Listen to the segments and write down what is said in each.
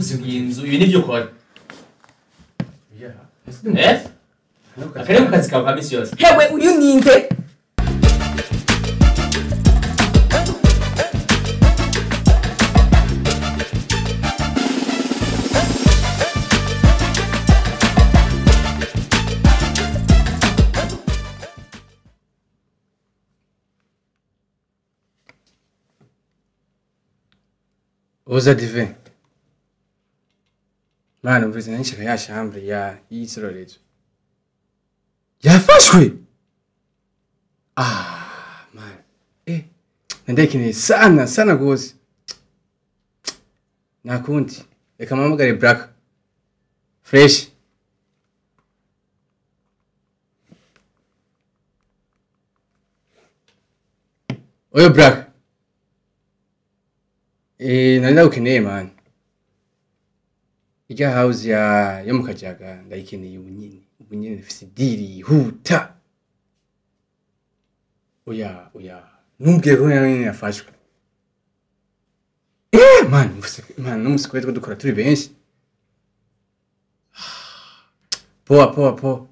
gusiga inzu ibi nivyo ukora. Akari mu kazi kawe kamisi yose. Hewe uyu ninde? Oza divin. Mano, mvuze nishaka ya chambre ya yisororezo. Yafashwe. Man. Nandekine sana gose. Nakundi. Reka mamugare Black. Fresh. Oyo Black. Nari nawukeneye man. Ijya house ya mukajaga ndayikeneye ubunyine nifise diri huta. Oya. Numbwiye ko yafashwe. Man, numusikwe dukora turi benshi. Poa.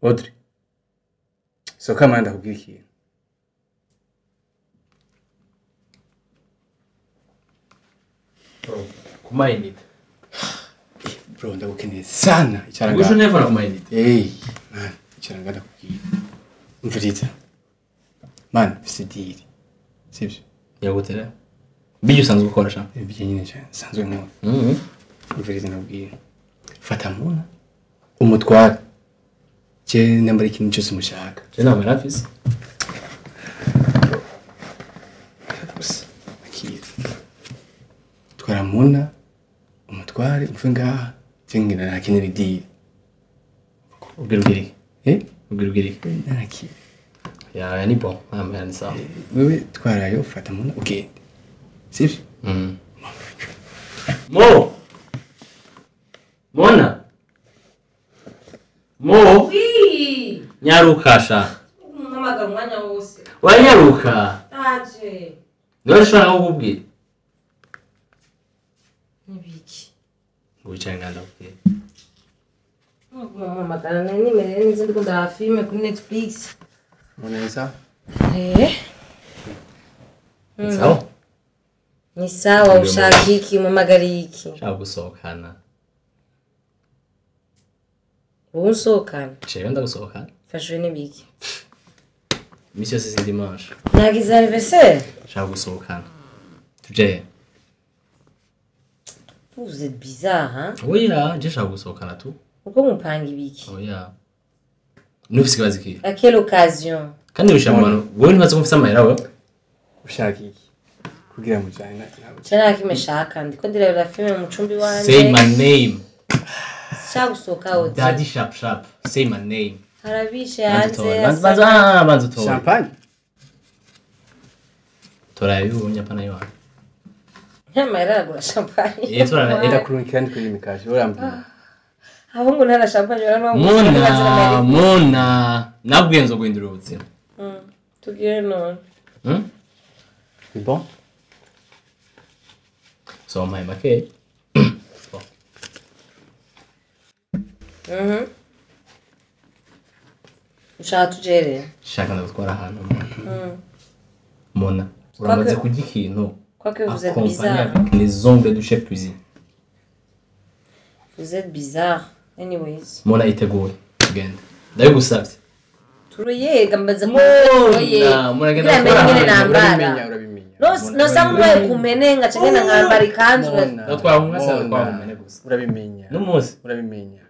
Audry. So kama ndakubwira ikintu. Kumainite. Bro, ndagukeneye sana. Icaranga. Gusho never kumainite. Man, icaranga ndakubwira. Umviriza. Man, fisidiri. Sibyo? Yagutera. Bijyo usanzwe gukora sha. Bijyo nyine cyane. Sanzwe nkora. Umviriza ndakubwira. Fata muna. Umutwara. Je nambara ikintu cyose mushaka. Je nawe rafisi. Twaramuna umutware mve ngaha cyengena nakenera idiri. Ubwirugiri. Ubwirugiri. Naki. Ya ni bon. Yani sawa. Wewe twarayo fata muna ugende. Sivyo? Mona. Oui. Nyarukasha. Mama umwanya wose. Wanyaruka. Aje. Ndashaka kukubwira. Nibiki. Ngucanga ndakubwira. Mama kana nimere nizo ndiko ndara filme kuri Netflix. Unaweza? Sawa. Ni sawa ushaka iki mumagari iki? Nshaka gusohokana. Usohokana? Jewe ndagusohokana. Fashwe nibiki? Misi yose si dimanche. Nagize anniversaire? Nshaka gusohokana. Tuje. Vous êtes bizarre, hein? Oui, je nshaka gusohokana tu. Uko mupanga ibiki? Oya. Nufise kibazo ki? À quelle occasion? Kandi ushamano, wewe ntibaze kumfisa amahera wewe. Ushaka iki? Kugira mujana nawe. Cyana kimeshaka ndiko ndirabira filme mu cumbi wanje. Say my name. Shaka gusohoka wote. Daddy sharp. Say my name. Harabishe hanze. Banza utora. Champagne? Tora yunya pana yo. Nyamara agura champagne. Tora Enda kurunka kandi kuri mikaje urambwira. Ahubwo ntara champagne urano. Mona. Nabwiye nzo guhindura ubuzima. Tugire none. C'est bon? So my make. Ushaka tujere. Shaka ndagutwara ahantu. Mona. Uramaze kurya ikintu. Quoi que vous êtes bizarre. Avec les ongles du chef cuisine. Vous êtes bizarre. Anyways. Mona iteguye. Genda. Ndabigusavye. Turoyega mbaza Mona genda nambara. No samwe kumenenga cengena ngambara ikanzu. Ndotwara umwasa twahumene gusa. Urabimenya. Numuzi urabimenya.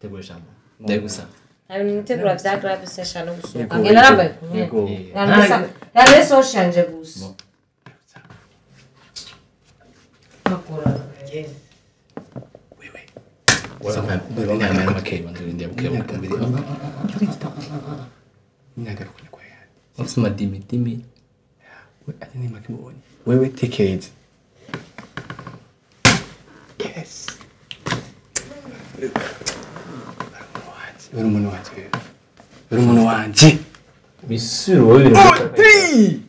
Teguye shambo. Ndabigusavye. Nitegura vya grave session no gusohoka. Ngenda nambaye kumwe. Yale so shanje gusa. Makora. Wewe ndio makei ndio mkeo mbili. Ninagaruka kwa yani. Usema dimi. Wewe atani makiboni. Wewe tekereze. Yes. Umuntu wanje. Bisuru wowe biri. Audry!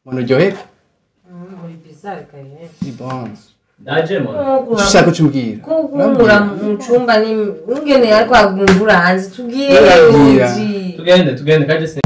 Mano joe? Muri bizarre kaye. Di bon. Daje mano. Ushaka kumbwira. Kukumura mu cyumba ni ngene ariko agumvura hanze tugiye. Tugende kaje.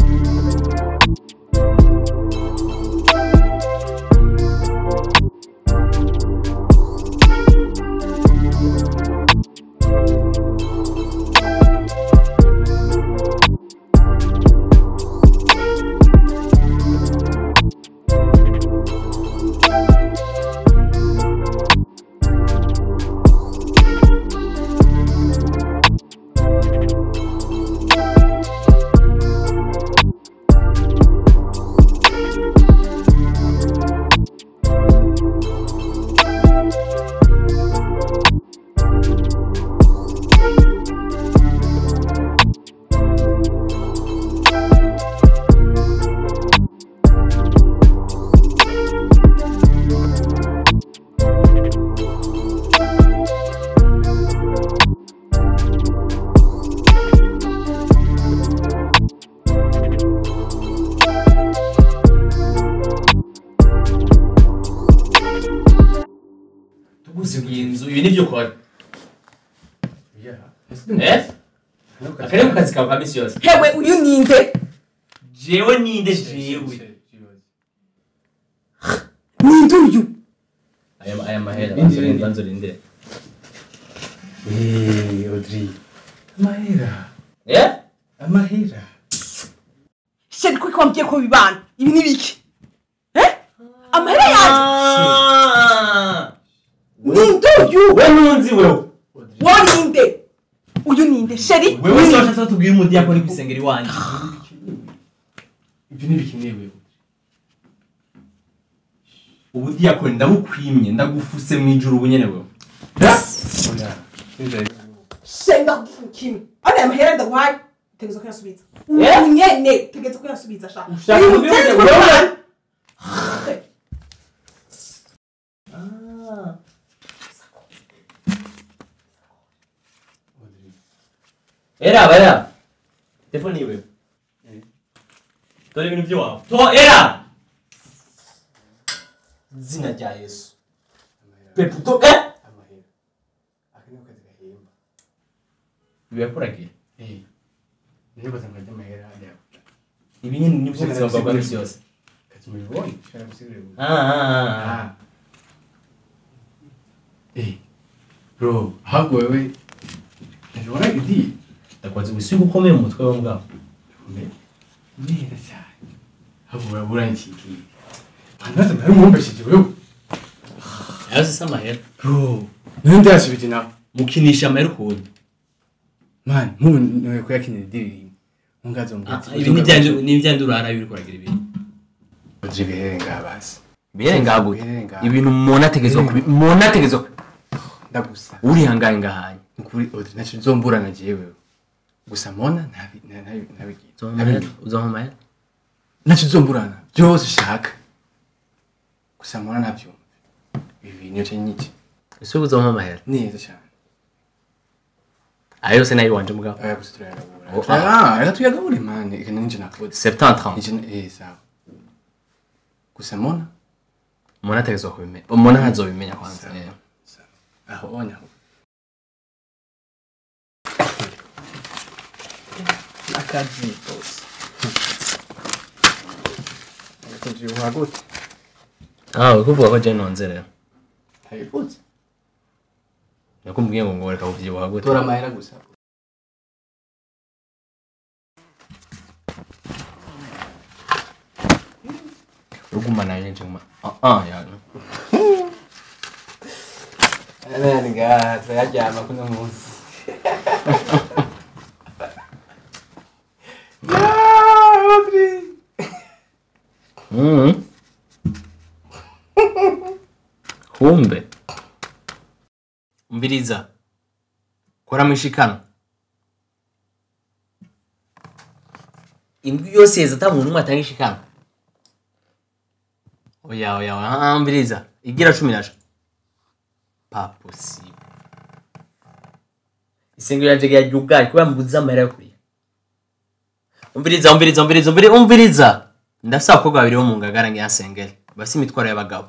Ibi nivyo ukora. Akari mu kazi kawe ka misi yose. Hewe uyu ninde? Jewe ninde jewe. Ninde uyu? Aya mahera banzorinde. Audry. Amahera. Amahera. Sheri ko kwambye ko bibana. Ibi ni biki? Amahera yaje. Ninde uyu? We nunzi wewe. Wo ninde? Uyu ninde? Sheri? Wewe sasa tubwire umudi yakora kwisengera iwanje. Ibyo ni bikenewe. Ubudi yakora ndabukwimye ndagufuse mu ijuru bunyene wewe. Senga kimi. Ana amahera ndagwaye. Tegeza ko yasubiza. Unyene tegeza ko yasubiza sha. Ushaka kubwira wewe. Era. Telefone iwe. Dore ibintu byo wawe. Era. Zina rya Yesu. Peputo Amahera. Akane kazi gahemba. Biyakuragiye. Niba zamajya amahera ajya. Ibi nyine ni byo bizaba kwa misi yose. Kazi mubibonye. Shaka gusigura. Bro, hapo wewe. Ndio idi. Takwazi wisigo ukomeye mu mutwe wawe ngabo. Neza cyane. Hapo wewe uranchiki. Anaza bari mumbeshije wewe. Yazi samahera. Bro, ninde yasubije nawe? Mukinisha amahera kundi. Man, ntuwe kuyakinira diri. Mungazo ngati. Ibi ni byandi urara biri kuragira ibintu. Audry bihere ngabasi. Bihere ngago. Ibintu umuntu ategezwa Ndagusa. Uri hangaye ngahanye. Kuri Audry nacho zomburana jewe. Gusa mona ntabigiye. Uzohomaya. Nacho zomburana. Byose ushaka. Gusa mona ntabyo. Ibi niyo cyanyiki. Ese uzohomaya. Neza cyane. Ayo se nayo wanje mugabo. Aya gusitura yarabura. Aya tuyagabure man, ikana ninje nakode. 70-30. Sawa. Gusa mona ategezwa kubimenya. Mona ntazobimenya kwanza. Aho onya. Akazi boss. Akazi wagote. Ukuvuga ko je nonze rero. Hayiputse. Nakumbwiye ngo reka uvyibuha gute. Tora amahera gusa. Urugumana nje nguma. Yani. Nga tuyajyama kuno munsi. Audry. Kumbe. Mbiriza. Kora mwishikano. Indwi yose yeza muntu umwe atangishikano. Oya, mbiriza. Igira 10 nasho. pas possible isengero yanje yajugaye kuba mbuza amahera yo kuriya umviriza ndafisa abakobwa babiri bo mu ngagara ngiyansengere basi imitwaro y'abagabo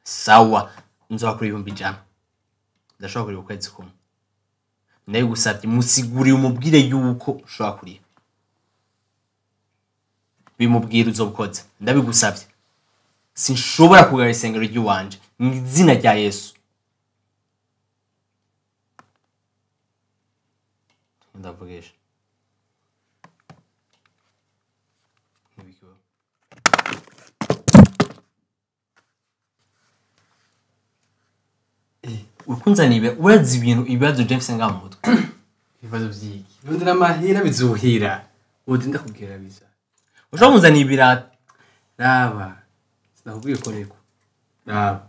sawa nzakuri 100 ndashobora kuri ukwezi kumwe ndayigusabye musiguri umubwire yuko ushobora kuriya bimubwira uzobukoze ndabigusabye sinshobora kugara isengero ry'uwanje mu izina rya Yesu ndavugisha ukunzanibe urazi ibintu ibibazo James ngaho mu mutwe ibibazo byiki rondera amahera bizuhira udinda kubwira biza ushobora kunzanira ibirata raba sinakubwiye ko reko raba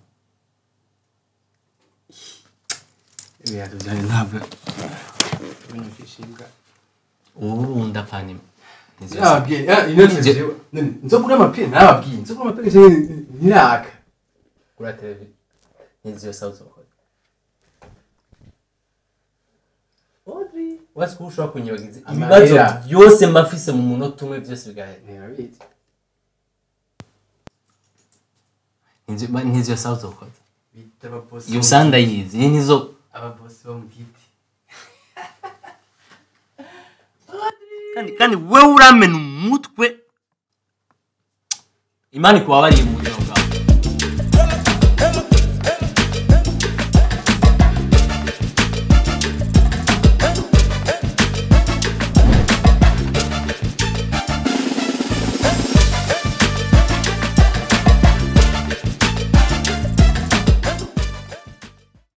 ibirata byawe ntabwo binyifishinga urunda panima nzabwiye inoti nzokura amapine nababwiye nzokura amapine niraka kuri televiziyo nizyo sauti okora Audry wasi kushobora kunyibagiza ibibazo byose mafise mu munota umwe byose bigahera nirabizi nizyo sauti okora bitaba boss iyo sanda yizi nizo ababosi bo mu giti kandi wewe uramena umutwe imani kuba bari mu